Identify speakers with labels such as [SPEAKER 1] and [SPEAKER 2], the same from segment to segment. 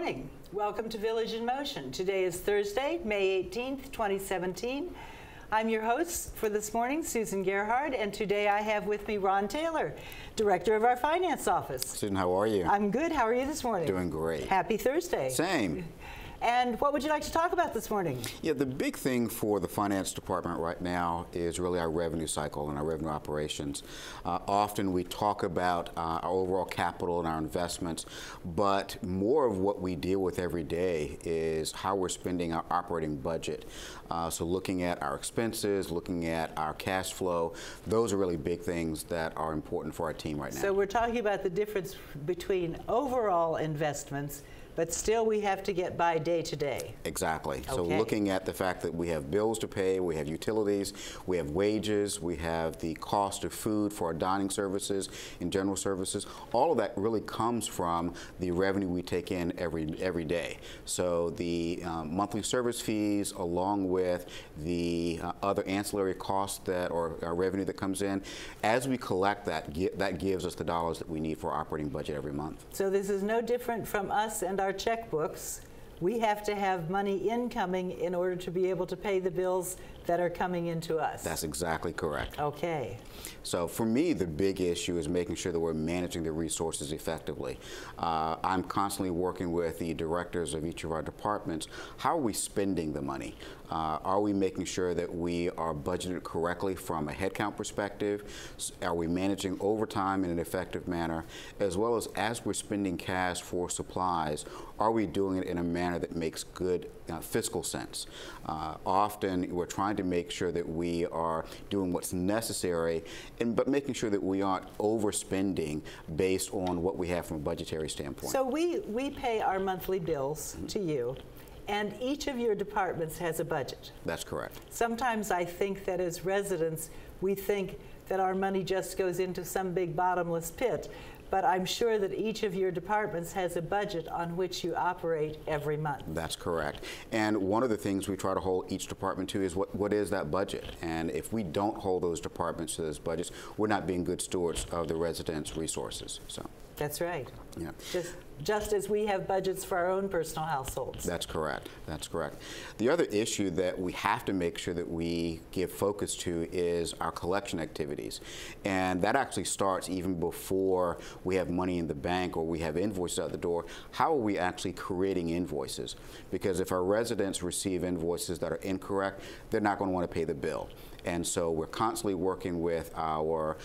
[SPEAKER 1] morning. Welcome to Village in Motion. Today is Thursday, May 18th, 2017. I'm your host for this morning, Susan Gerhard, and today I have with me Ron Taylor, Director of our Finance Office.
[SPEAKER 2] Susan, how are you?
[SPEAKER 1] I'm good. How are you this morning?
[SPEAKER 2] Doing great.
[SPEAKER 1] Happy Thursday.
[SPEAKER 2] Same.
[SPEAKER 1] And what would you like to talk about this morning?
[SPEAKER 2] Yeah, the big thing for the finance department right now is really our revenue cycle and our revenue operations. Often we talk about our overall capital and our investments, but more of what we deal with every day is how we're spending our operating budget. So looking at our expenses, looking at our cash flow, those are really big things that are important for our team right now.
[SPEAKER 1] So we're talking about the difference between overall investments, but still we have to get by day to day.
[SPEAKER 2] Exactly.
[SPEAKER 1] Okay.
[SPEAKER 2] So looking at the fact that we have bills to pay, we have utilities, we have wages, we have the cost of food for our dining services and general services, all of that really comes from the revenue we take in every day. So the monthly service fees along with the other ancillary costs that or revenue that comes in, as we collect that, that gives us the dollars that we need for our operating budget every month.
[SPEAKER 1] So this is no different from us and our checkbooks. We have to have money incoming in order to be able to pay the bills that are coming into us.
[SPEAKER 2] That's exactly correct.
[SPEAKER 1] Okay.
[SPEAKER 2] So for me, the big issue is making sure that we're managing the resources effectively. I'm constantly working with the directors of each of our departments. How are we spending the money? Are we making sure that we are budgeted correctly from a headcount perspective? Are we managing overtime in an effective manner? As well as we're spending cash for supplies, are we doing it in a manner that makes good fiscal sense? Often we're trying to make sure that we are doing what's necessary, but making sure that we aren't overspending based on what we have from a budgetary standpoint.
[SPEAKER 1] So we pay our monthly bills to you, and each of your departments has a budget.
[SPEAKER 2] That's correct.
[SPEAKER 1] Sometimes I think that as residents, we think that our money just goes into some big bottomless pit, but I'm sure that each of your departments has a budget on which you operate every month.
[SPEAKER 2] That's correct. And one of the things we try to hold each department to is what is that budget? And if we don't hold those departments to those budgets, we're not being good stewards of the residents' resources. So.
[SPEAKER 1] That's right.
[SPEAKER 2] Yeah.
[SPEAKER 1] Just as we have budgets for our own personal households.
[SPEAKER 2] That's correct. That's correct. The other issue that we have to make sure that we give focus to is our collection activities. And that actually starts even before we have money in the bank or we have invoices out the door. How are we actually creating invoices? Because if our residents receive invoices that are incorrect, they're not going to want to pay the bill. And so we're constantly working with our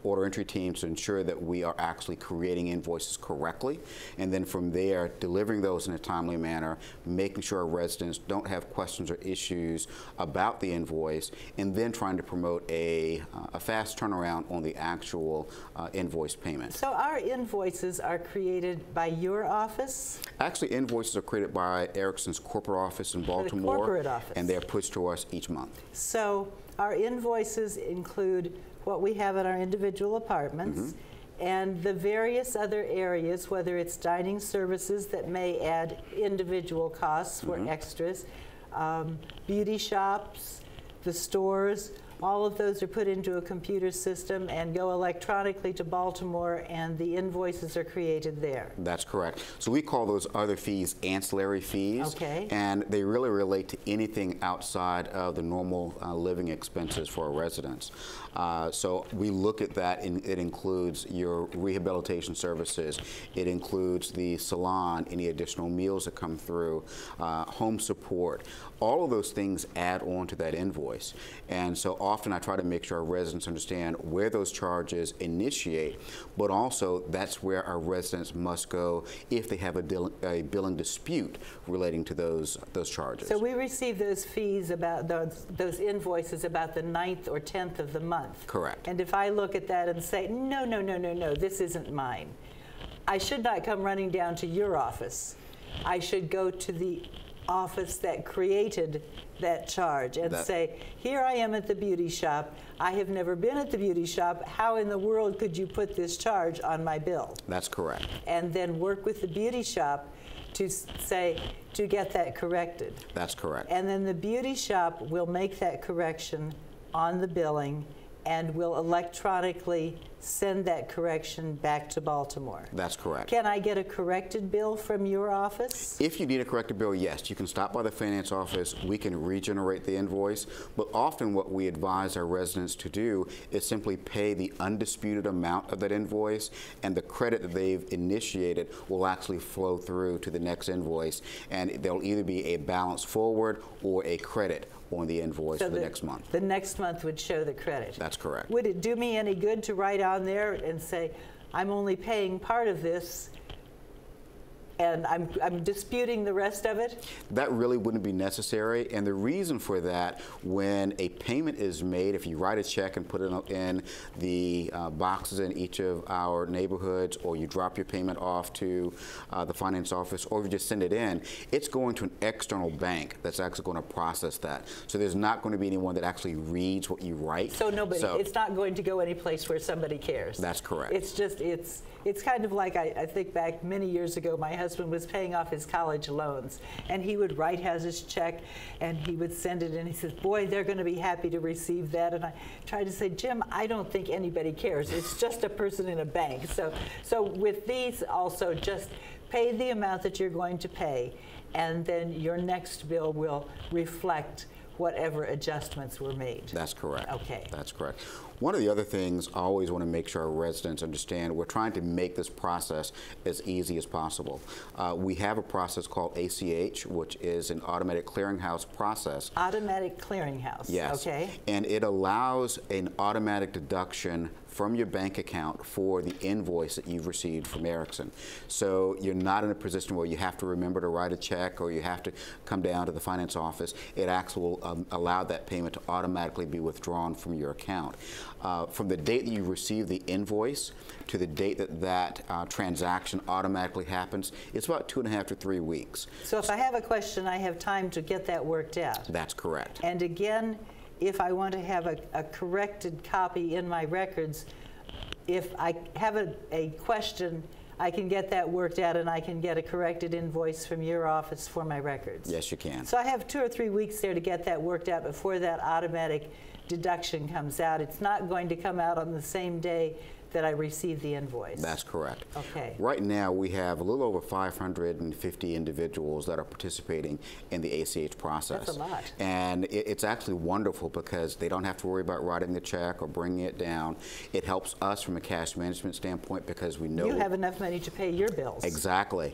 [SPEAKER 2] order entry teams to ensure that we are actually creating invoices correctly. And then from there, delivering those in a timely manner, making sure our residents don't have questions or issues about the invoice, and then trying to promote a fast turnaround on the actual invoice payment.
[SPEAKER 1] So our invoices are created by your office?
[SPEAKER 2] Actually, invoices are created by Erickson's corporate office in Baltimore.
[SPEAKER 1] The corporate office.
[SPEAKER 2] And they're pushed to us each month.
[SPEAKER 1] So our invoices include what we have in our individual apartments and the various other areas, whether it's dining services that may add individual costs for extras, beauty shops, the stores, all of those are put into a computer system and go electronically to Baltimore, and the invoices are created there.
[SPEAKER 2] That's correct. So we call those other fees ancillary fees.
[SPEAKER 1] Okay.
[SPEAKER 2] And they really relate to anything outside of the normal living expenses for our residents. So we look at that, and it includes your rehabilitation services. It includes the salon, any additional meals that come through, home support. All of those things add on to that invoice. And so often I try to make sure our residents understand where those charges initiate, but also that's where our residents must go if they have a billing dispute relating to those charges.
[SPEAKER 1] So we receive those fees about those invoices about the 9th or 10th of the month.
[SPEAKER 2] Correct.
[SPEAKER 1] And if I look at that and say, no, this isn't mine, I should not come running down to your office. I should go to the office that created that charge and say, here I am at the beauty shop. I have never been at the beauty shop. How in the world could you put this charge on my bill?
[SPEAKER 2] That's correct.
[SPEAKER 1] And then work with the beauty shop to get that corrected.
[SPEAKER 2] That's correct.
[SPEAKER 1] And then the beauty shop will make that correction on the billing, and will electronically send that correction back to Baltimore.
[SPEAKER 2] That's correct.
[SPEAKER 1] Can I get a corrected bill from your office?
[SPEAKER 2] If you need a corrected bill, yes, you can stop by the finance office. We can regenerate the invoice, but often what we advise our residents to do is simply pay the undisputed amount of that invoice, and the credit that they've initiated will actually flow through to the next invoice, and there'll either be a balance forward or a credit on the invoice for the next month.
[SPEAKER 1] The next month would show the credit.
[SPEAKER 2] That's correct.
[SPEAKER 1] Would it do me any good to write on there and say, I'm only paying part of this and I'm disputing the rest of it?
[SPEAKER 2] That really wouldn't be necessary, and the reason for that, when a payment is made, if you write a check and put it in the boxes in each of our neighborhoods, or you drop your payment off to the finance office, or if you just send it in, it's going to an external bank that's actually going to process that. So there's not going to be anyone that actually reads what you write.
[SPEAKER 1] So nobody, it's not going to go any place where somebody cares.
[SPEAKER 2] That's correct.
[SPEAKER 1] It's just, it's kind of like, I think back many years ago, my husband was paying off his college loans, and he would write his check, and he would send it in. He says, boy, they're going to be happy to receive that. And I tried to say, Jim, I don't think anybody cares. It's just a person in a bank. So with these also, just pay the amount that you're going to pay, and then your next bill will reflect whatever adjustments were made.
[SPEAKER 2] That's correct.
[SPEAKER 1] Okay.
[SPEAKER 2] That's correct. One of the other things I always want to make sure our residents understand, we're trying to make this process as easy as possible. We have a process called ACH, which is an automatic clearinghouse process.
[SPEAKER 1] Automatic clearinghouse.
[SPEAKER 2] Yes.
[SPEAKER 1] Okay.
[SPEAKER 2] And it allows an automatic deduction from your bank account for the invoice that you've received from Erickson. So you're not in a position where you have to remember to write a check or you have to come down to the finance office. It actually will allow that payment to automatically be withdrawn from your account. From the date that you receive the invoice to the date that transaction automatically happens, it's about 2.5 to 3 weeks.
[SPEAKER 1] So if I have a question, I have time to get that worked out.
[SPEAKER 2] That's correct.
[SPEAKER 1] And again, if I want to have a corrected copy in my records, if I have a question, I can get that worked out and I can get a corrected invoice from your office for my records.
[SPEAKER 2] Yes, you can.
[SPEAKER 1] So I have 2 or 3 weeks there to get that worked out before that automatic deduction comes out. It's not going to come out on the same day that I receive the invoice.
[SPEAKER 2] That's correct.
[SPEAKER 1] Okay.
[SPEAKER 2] Right now, we have a little over 550 individuals that are participating in the ACH process.
[SPEAKER 1] That's a lot.
[SPEAKER 2] And it's actually wonderful because they don't have to worry about writing the check or bringing it down. It helps us from a cash management standpoint because we know
[SPEAKER 1] you have enough money to pay your bills.
[SPEAKER 2] Exactly.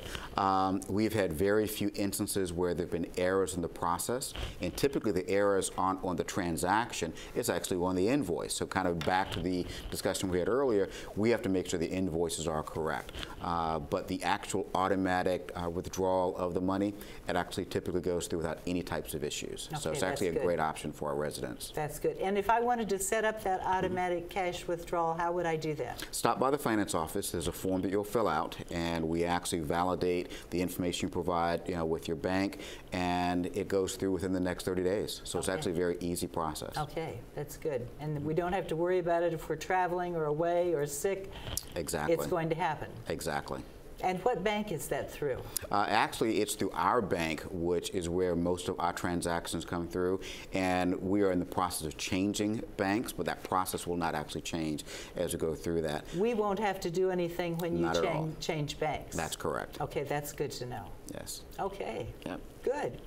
[SPEAKER 2] We've had very few instances where there have been errors in the process, and typically the errors aren't on the transaction, it's actually on the invoice. So kind of back to the discussion we had earlier, we have to make sure the invoices are correct. But the actual automatic withdrawal of the money, it actually typically goes through without any types of issues.
[SPEAKER 1] Okay,
[SPEAKER 2] so it's actually a
[SPEAKER 1] good.
[SPEAKER 2] great option for our residents.
[SPEAKER 1] That's good. And if I wanted to set up that automatic cash withdrawal, how would I do that?
[SPEAKER 2] Stop by the finance office. There's a form that you'll fill out, and we actually validate the information you provide with your bank, and it goes through within the next 30 days. So it's actually a very easy process.
[SPEAKER 1] Okay, that's good. And we don't have to worry about it if we're traveling or away or sick.
[SPEAKER 2] Exactly.
[SPEAKER 1] It's going to happen.
[SPEAKER 2] Exactly.
[SPEAKER 1] And what bank is that through?
[SPEAKER 2] Actually, it's through our bank, which is where most of our transactions come through. And we are in the process of changing banks, but that process will not actually change as we go through that.
[SPEAKER 1] We won't have to do anything when you
[SPEAKER 2] Not at all.
[SPEAKER 1] change banks.
[SPEAKER 2] That's correct.
[SPEAKER 1] Okay, that's good to know.
[SPEAKER 2] Yes.
[SPEAKER 1] Okay.
[SPEAKER 2] Yep.
[SPEAKER 1] Good.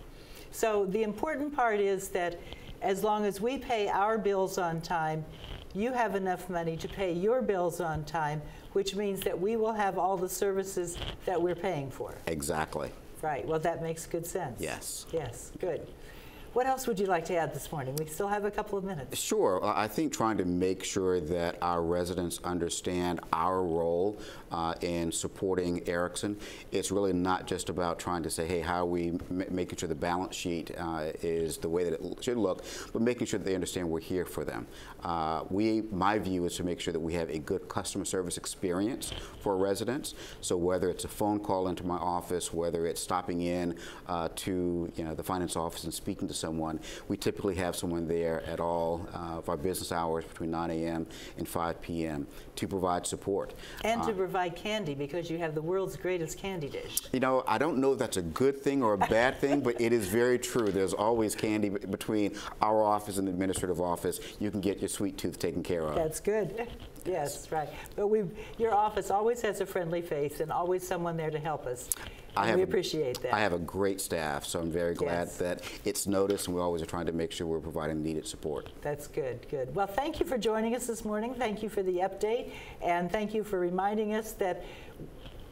[SPEAKER 1] So the important part is that as long as we pay our bills on time, you have enough money to pay your bills on time, which means that we will have all the services that we're paying for.
[SPEAKER 2] Exactly.
[SPEAKER 1] Right. Well, that makes good sense.
[SPEAKER 2] Yes.
[SPEAKER 1] Yes. Good. What else would you like to add this morning? We still have a couple of minutes.
[SPEAKER 2] Sure. I think trying to make sure that our residents understand our role in supporting Erickson, it's really not just about trying to say, hey, how are we making sure the balance sheet is the way that it should look, but making sure that they understand we're here for them. My view is to make sure that we have a good customer service experience for residents. So whether it's a phone call into my office, whether it's stopping in to the finance office and speaking to someone, we typically have someone there at all of our business hours between 9 a.m. and 5 p.m. to provide support.
[SPEAKER 1] And to provide candy, because you have the world's greatest candy dish.
[SPEAKER 2] You know, I don't know if that's a good thing or a bad thing, but it is very true. There's always candy between our office and the administrative office. You can get your sweet tooth taken care of.
[SPEAKER 1] That's good. Yes, right. But your office always has a friendly face and always someone there to help us. And we appreciate that.
[SPEAKER 2] I have a great staff, so I'm very glad that it's noticed, and we always are trying to make sure we're providing needed support.
[SPEAKER 1] That's good, good. Well, thank you for joining us this morning. Thank you for the update, and thank you for reminding us that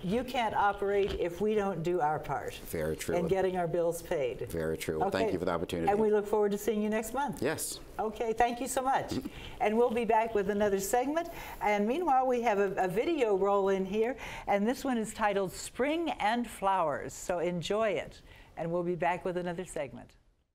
[SPEAKER 1] you can't operate if we don't do our part.
[SPEAKER 2] Very true.
[SPEAKER 1] And getting our bills paid.
[SPEAKER 2] Very true. Well, thank you for the opportunity.
[SPEAKER 1] And we look forward to seeing you next month.
[SPEAKER 2] Yes.
[SPEAKER 1] Okay, thank you so much. And we'll be back with another segment. And meanwhile, we have a video roll in here, and this one is titled Spring and Flowers. So enjoy it. And we'll be back with another segment.